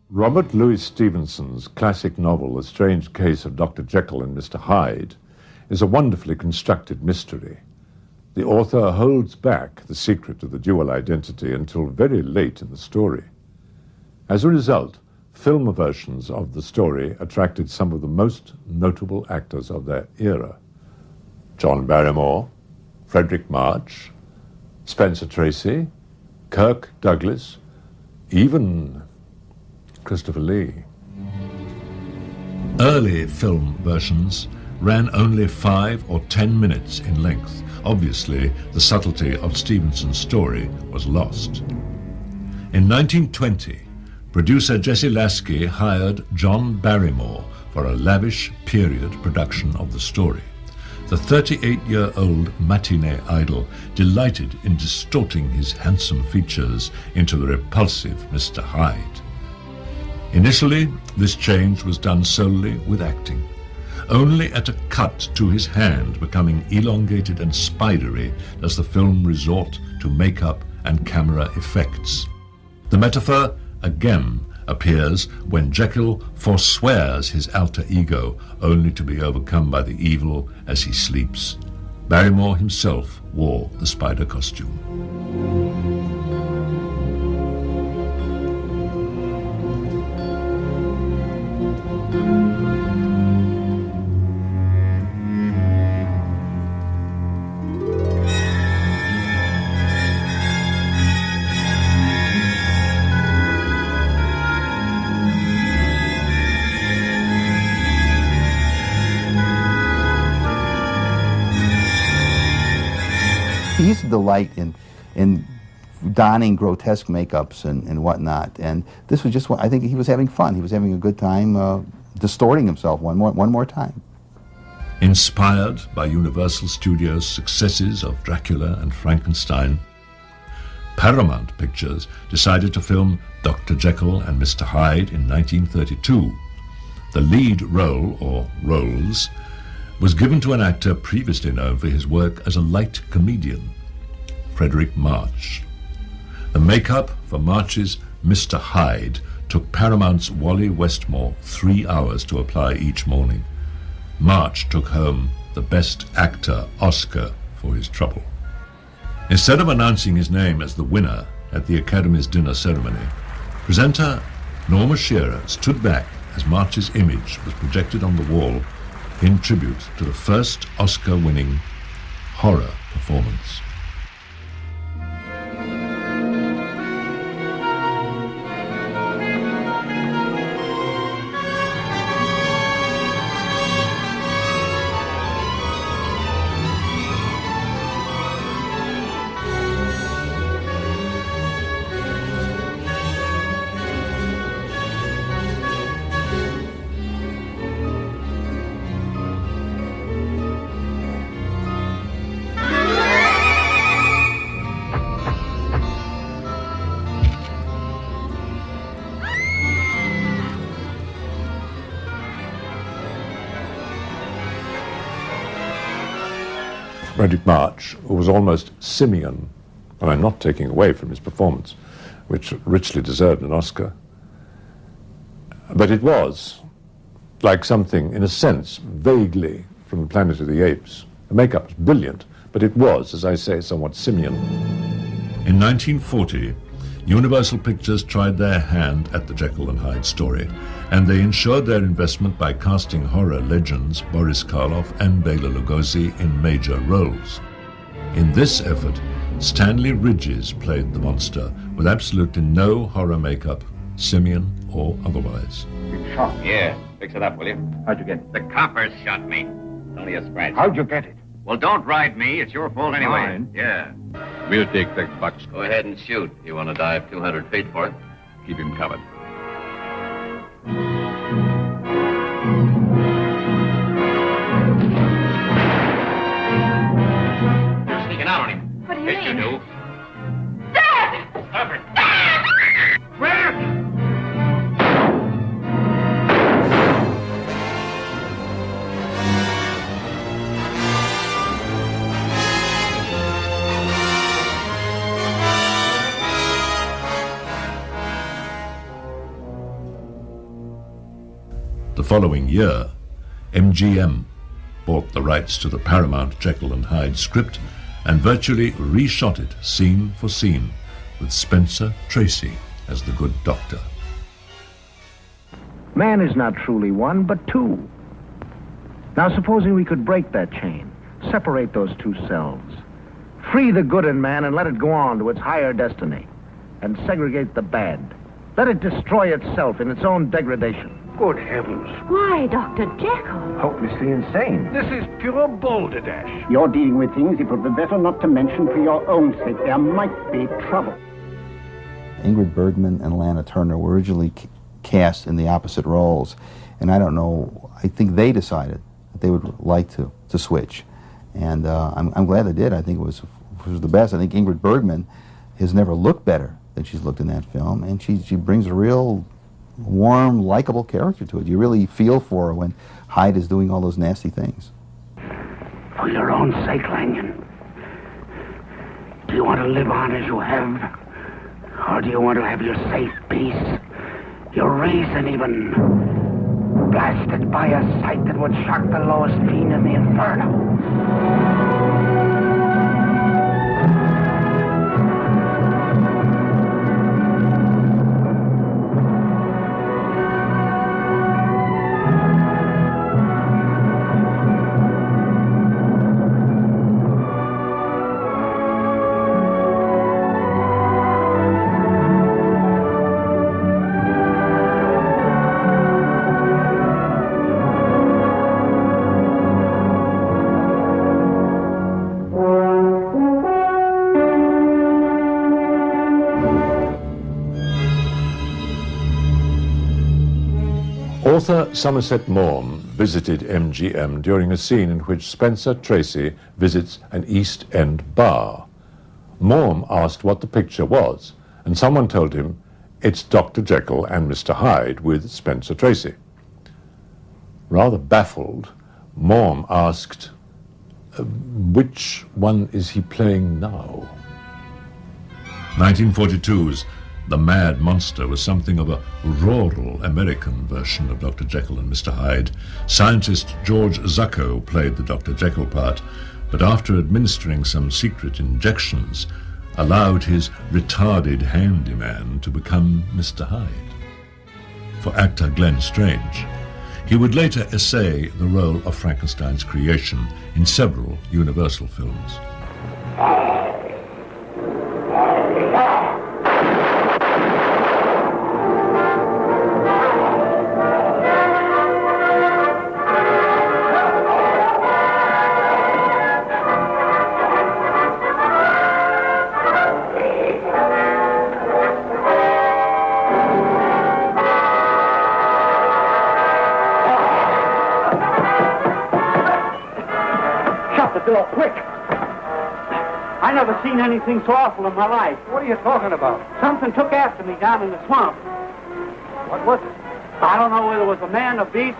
Robert Louis Stevenson's classic novel, The Strange Case of Dr. Jekyll and Mr. Hyde, is a wonderfully constructed mystery. The author holds back the secret of the dual identity until very late in the story. As a result, film versions of the story attracted some of the most notable actors of their era. John Barrymore, Frederick March, Spencer Tracy, Kirk Douglas, even Christopher Lee. Early film versions ran only 5 or 10 minutes in length. Obviously, the subtlety of Stevenson's story was lost. In 1920, producer Jesse Lasky hired John Barrymore for a lavish period production of the story. The 38-year-old matinee idol delighted in distorting his handsome features into the repulsive Mr. Hyde. Initially, this change was done solely with acting. Only at a cut to his hand becoming elongated and spidery does the film resort to makeup and camera effects. The metaphor again appears when Jekyll forswears his alter ego only to be overcome by the evil as he sleeps. Barrymore himself wore the spider costume. He used to delight in donning grotesque makeups and whatnot, and this was just, I think he was having fun. He was having a good time distorting himself one more time. Inspired by Universal Studios' successes of Dracula and Frankenstein, Paramount Pictures decided to film Dr. Jekyll and Mr. Hyde in 1932. The lead role, or roles, was given to an actor previously known for his work as a light comedian, Frederick March. The makeup for March's Mr. Hyde took Paramount's Wally Westmore 3 hours to apply each morning. March took home the Best Actor Oscar for his trouble. Instead of announcing his name as the winner at the Academy's dinner ceremony, presenter Norma Shearer stood back as March's image was projected on the wall in tribute to the first Oscar-winning horror performance. Frederick March, who was almost simian, and I'm not taking away from his performance, which richly deserved an Oscar. But it was like something, in a sense, vaguely from the Planet of the Apes. The makeup was brilliant, but it was, as I say, somewhat simian. In 1940, Universal Pictures tried their hand at the Jekyll and Hyde story, and they ensured their investment by casting horror legends Boris Karloff and Bela Lugosi in major roles. In this effort, Stanley Ridges played the monster with absolutely no horror makeup, simian or otherwise. Big shot. Yeah, fix it up, will you? How'd you get it? The coppers shot me. It's only a scratch. How'd you get it? Well, don't ride me. It's your fault anyway. Mine? Yeah. We'll take the bucks. Go ahead and shoot. You want to dive 200 feet for it? Keep him covered. You're sneaking out on him. What do you Yes, mean? you do. Dad! Stop it. Quick! The following year, MGM bought the rights to the Paramount Jekyll and Hyde script and virtually reshot it scene for scene with Spencer Tracy as the good doctor. Man is not truly one, but two. Now, supposing we could break that chain, separate those two selves, free the good in man and let it go on to its higher destiny, and segregate the bad. Let it destroy itself in its own degradation. Good heavens. Why, Dr. Jekyll? Hopelessly insane. This is pure balderdash. You're dealing with things it would be better not to mention for your own sake. There might be trouble. Ingrid Bergman and Lana Turner were originally cast in the opposite roles, and I don't know, I think they decided that they would like to switch. And I'm glad they did. I think it was the best. I think Ingrid Bergman has never looked better than she's looked in that film, and she brings a real warm, likable character to it. You really feel for her when Hyde is doing all those nasty things. For your own sake, Lanyon, do you want to live on as you have? Or do you want to have your safe peace, your reason even, blasted by a sight that would shock the lowest fiend in the inferno? Author Somerset Maugham visited MGM during a scene in which Spencer Tracy visits an East End bar. Maugham asked what the picture was, and someone told him it's Dr. Jekyll and Mr. Hyde with Spencer Tracy. Rather baffled, Maugham asked, which one is he playing now? 1942's The Mad Monster was something of a rural American version of Dr. Jekyll and Mr. Hyde. Scientist George Zucco played the Dr. Jekyll part, but after administering some secret injections, allowed his retarded handyman to become Mr. Hyde. For actor Glenn Strange, he would later essay the role of Frankenstein's creation in several Universal films. Door, quick! I never seen anything so awful in my life. What are you talking about? Something took after me down in the swamp. What was it? I don't know whether it was a man, a beast,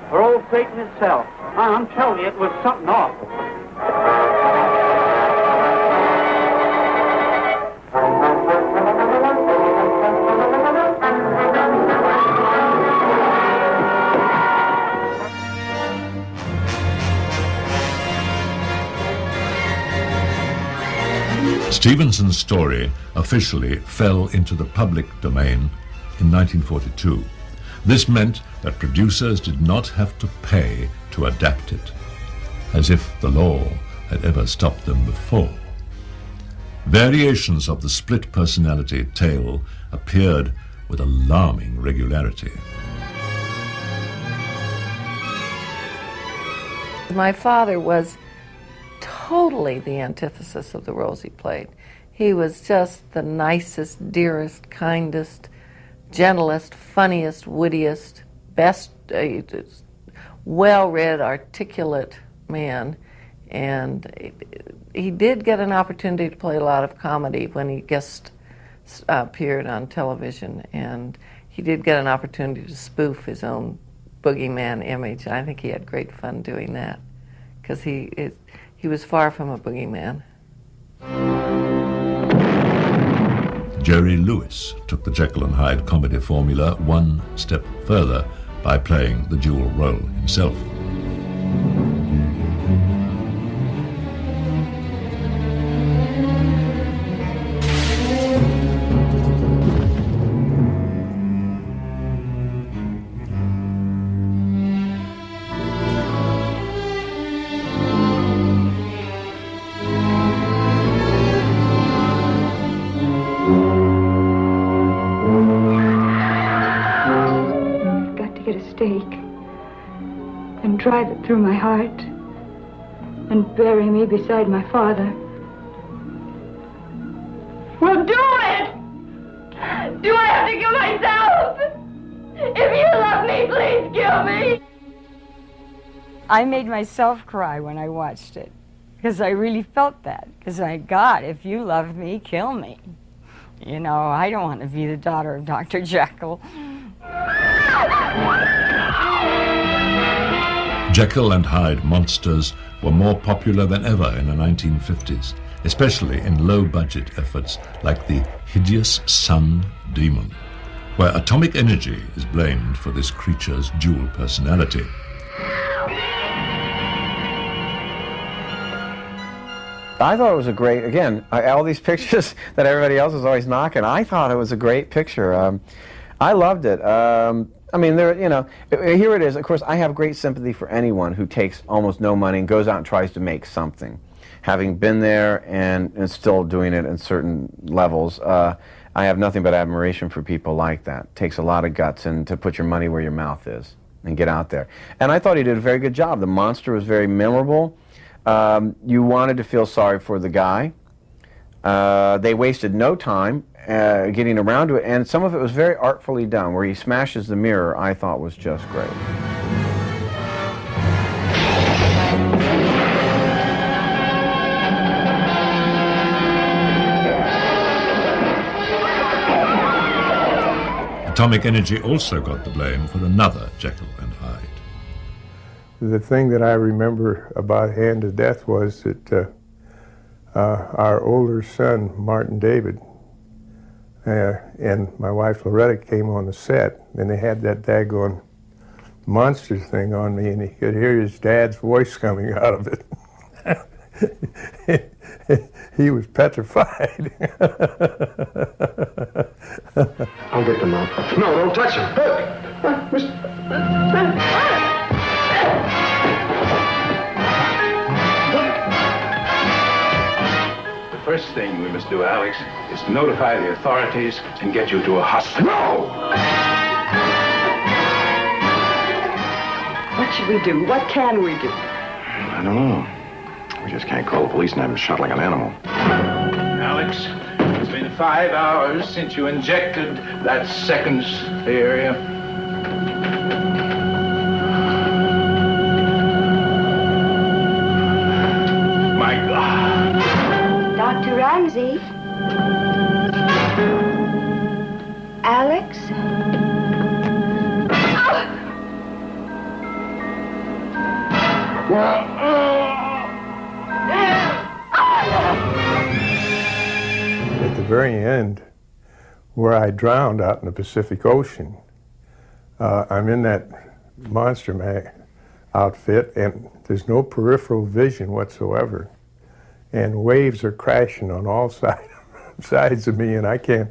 or old Satan himself. I'm telling you, it was something awful. Stevenson's story officially fell into the public domain in 1942. This meant that producers did not have to pay to adapt it, as if the law had ever stopped them before. Variations of the split personality tale appeared with alarming regularity. My father was totally the antithesis of the roles he played. He was just the nicest, dearest, kindest, gentlest, funniest, wittiest, best, well-read, articulate man. And he did get an opportunity to play a lot of comedy when he guest appeared on television, and he did get an opportunity to spoof his own boogeyman image. I think he had great fun doing that, because he was far from a boogeyman. Jerry Lewis took the Jekyll and Hyde comedy formula one step further by playing the dual role himself. And drive it through my heart and bury me beside my father. Well, do it! Do I have to kill myself? If you love me, please kill me! I made myself cry when I watched it because I really felt that. Because my God, if you love me, kill me. You know, I don't want to be the daughter of Dr. Jekyll. Jekyll and Hyde monsters were more popular than ever in the 1950s, especially in low-budget efforts like the hideous Sun Demon, where atomic energy is blamed for this creature's dual personality. I thought it was a great, again, all these pictures that everybody else is always knocking, I thought it was a great picture. I loved it. I mean, there, you know, here it is. Of course, I have great sympathy for anyone who takes almost no money and goes out and tries to make something. Having been there and still doing it in certain levels, I have nothing but admiration for people like that. It takes a lot of guts and to put your money where your mouth is and get out there. And I thought he did a very good job. The monster was very memorable. You wanted to feel sorry for the guy. They wasted no time getting around to it, and some of it was very artfully done. Where he smashes the mirror, I thought was just great. Atomic energy also got the blame for another Jekyll and Hyde. The thing that I remember about Hand of Death was that our older son, Martin David, and my wife Loretta came on the set, and they had that daggone monster thing on me, and he could hear his dad's voice coming out of it. He was petrified. I'll get them out. No, don't touch him. The first thing we must do, Alex, is notify the authorities and get you to a hospital. No! What should we do? What can we do? I don't know. We just can't call the police and have him shot like an animal. Alex, it's been 5 hours since you injected that second area. My God. Dr. Ramsey? Alex? At the very end, where I drowned out in the Pacific Ocean, I'm in that monster outfit, and there's no peripheral vision whatsoever. And waves are crashing on all sides of me, and I can't,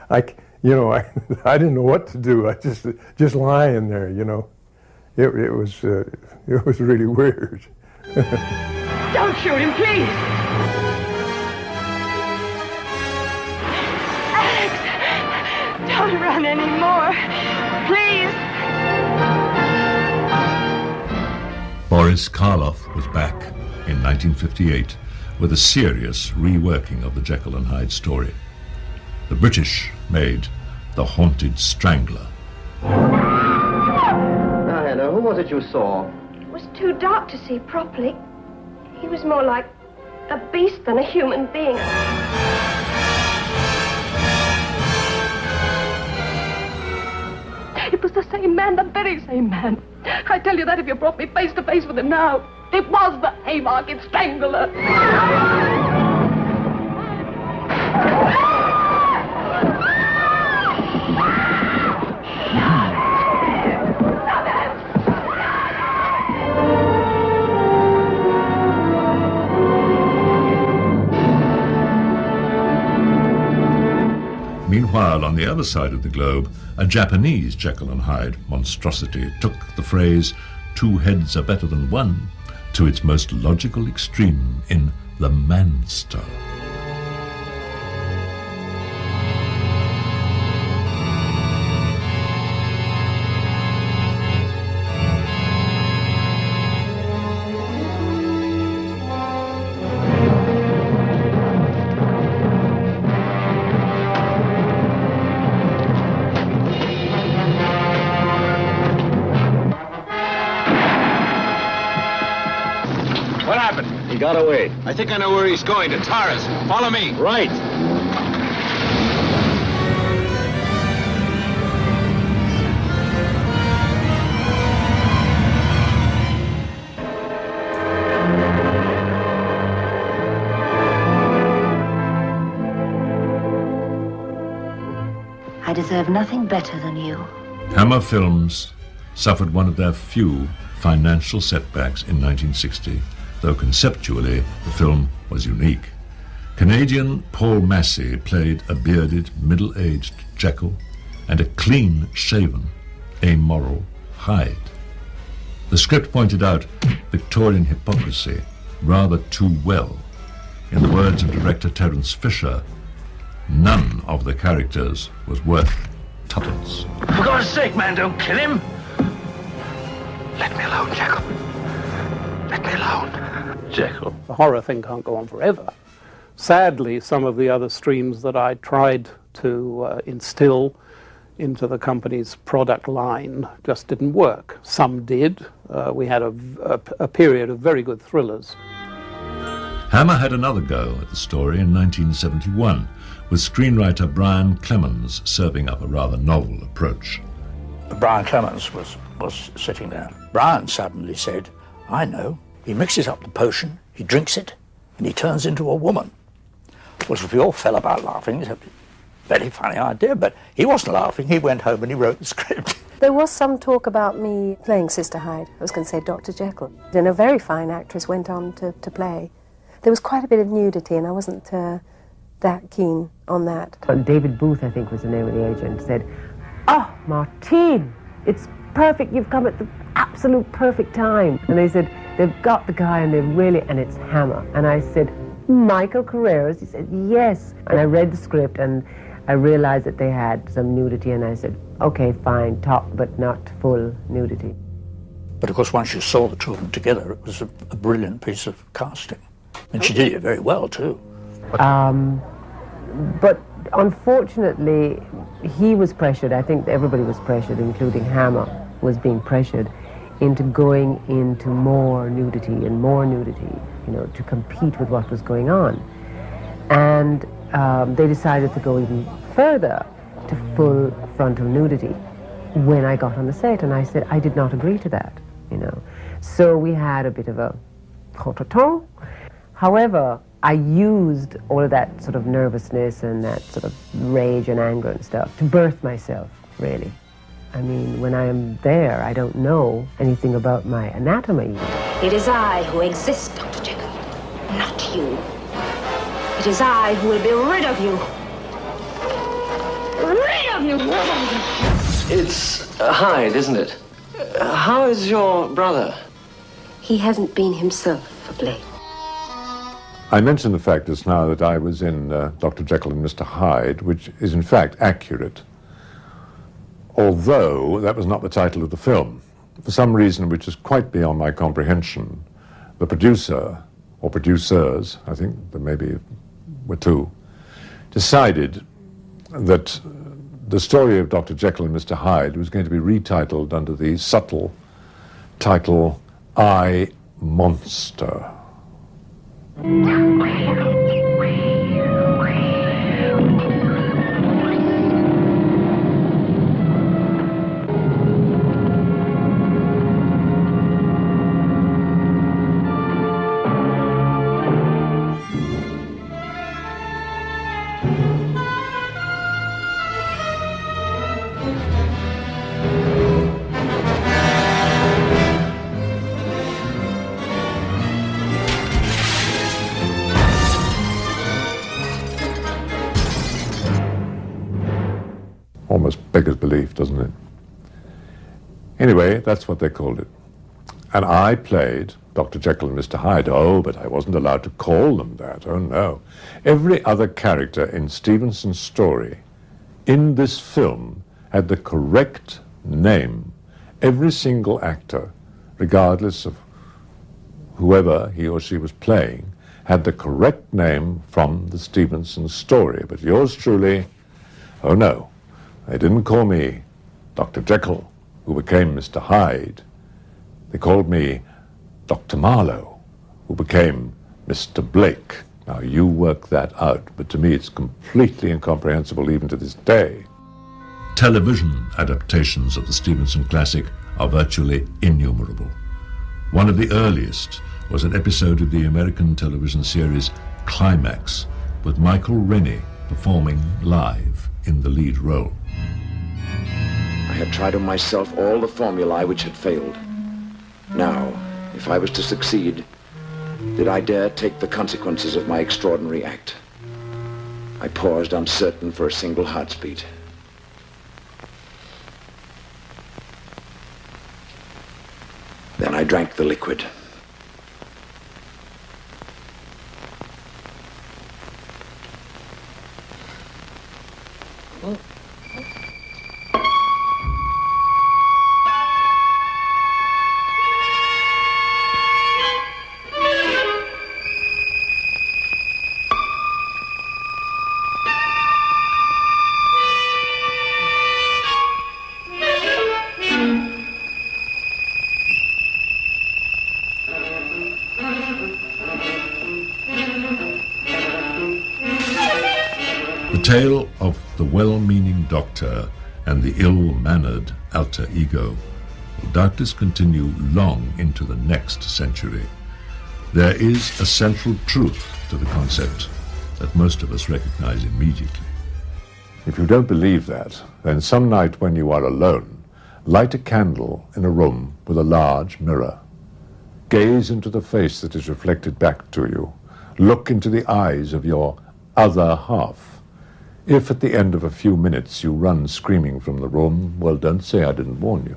I didn't know what to do. I just lying there, you know. It was really weird. Don't shoot him, please! Alex! Don't run anymore! Please! Boris Karloff was back in 1958 with a serious reworking of the Jekyll and Hyde story. The British made The Haunted Strangler. Who was it you saw? It was too dark to see properly. He was more like a beast than a human being. It was the same man, the very same man. I tell you that if you brought me face to face with him now. It was the Haymarket Strangler. Meanwhile, on the other side of the globe, a Japanese Jekyll and Hyde monstrosity took the phrase, "two heads are better than one," to its most logical extreme in The Manster. What happened? He got away. I think I know where he's going, to Tara's. Follow me. Right. I deserve nothing better than you. Hammer Films suffered one of their few financial setbacks in 1960, though conceptually the film was unique. Canadian Paul Massey played a bearded, middle-aged Jekyll and a clean-shaven, amoral Hyde. The script pointed out Victorian hypocrisy rather too well. In the words of director Terence Fisher, none of the characters was worth tuppence. For God's sake, man, don't kill him. Let me alone, Jekyll. Let me alone. Jekyll. The horror thing can't go on forever. Sadly, some of the other streams that I tried to instill into the company's product line just didn't work. Some did. We had a period of very good thrillers. Hammer had another go at the story in 1971, with screenwriter Brian Clemens serving up a rather novel approach. Brian Clemens was sitting there. Brian suddenly said, "I know. He mixes up the potion, he drinks it, and he turns into a woman." Well, we all fell about laughing. He said, very funny idea, but he wasn't laughing. He went home and he wrote the script. There was some talk about me playing Sister Hyde. I was going to say Dr. Jekyll. And a very fine actress went on to play. There was quite a bit of nudity, and I wasn't that keen on that. David Booth, I think was the name of the agent, said, "Oh, Martine, it's perfect. You've come at the absolute perfect time." And they said, "They've got the guy, and and it's Hammer." And I said, "Michael Carreras?" He said, "Yes." And I read the script, and I realized that they had some nudity, and I said, "Okay, fine, top, but not full nudity." But of course, once you saw the two of them together, it was a brilliant piece of casting. And she did it very well, too. But unfortunately, he was pressured. I think everybody was pressured, including Hammer was being pressured into going into more nudity, to compete with what was going on. And they decided to go even further to full frontal nudity when I got on the set, and I said I did not agree to that, So we had a bit of a contretemps. However, I used all of that sort of nervousness and that sort of rage and anger and stuff to birth myself, really. I mean, when I am there, I don't know anything about my anatomy. It is I who exist, Dr. Jekyll, not you. It is I who will be rid of you. Rid of you! It's Hyde, isn't it? How is your brother? He hasn't been himself of late. I mentioned the fact just now that I was in Dr. Jekyll and Mr. Hyde, which is in fact accurate, although that was not the title of the film. For some reason which is quite beyond my comprehension, the producer, or producers, I think there maybe were two, decided that the story of Dr. Jekyll and Mr. Hyde was going to be retitled under the subtle title, I, Monster. relief, doesn't it? Anyway, that's what they called it. And I played Dr. Jekyll and Mr. Hyde. Oh, but I wasn't allowed to call them that. Oh, no. Every other character in Stevenson's story in this film had the correct name. Every single actor, regardless of whoever he or she was playing, had the correct name from the Stevenson story. But yours truly, oh no, they didn't call me Dr. Jekyll, who became Mr. Hyde. They called me Dr. Marlowe, who became Mr. Blake. Now, you work that out, but to me it's completely incomprehensible even to this day. Television adaptations of the Stevenson classic are virtually innumerable. One of the earliest was an episode of the American television series Climax, with Michael Rennie performing live in the lead role. I had tried on myself all the formulae which had failed. Now, if I was to succeed, did I dare take the consequences of my extraordinary act? I paused uncertain for a single heartbeat. Then I drank the liquid. The tale of the well-meaning doctor and the ill-mannered alter ego will doubtless continue long into the next century. There is a central truth to the concept that most of us recognize immediately. If you don't believe that, then some night when you are alone, light a candle in a room with a large mirror. Gaze into the face that is reflected back to you. Look into the eyes of your other half. If at the end of a few minutes you run screaming from the room, well, don't say I didn't warn you.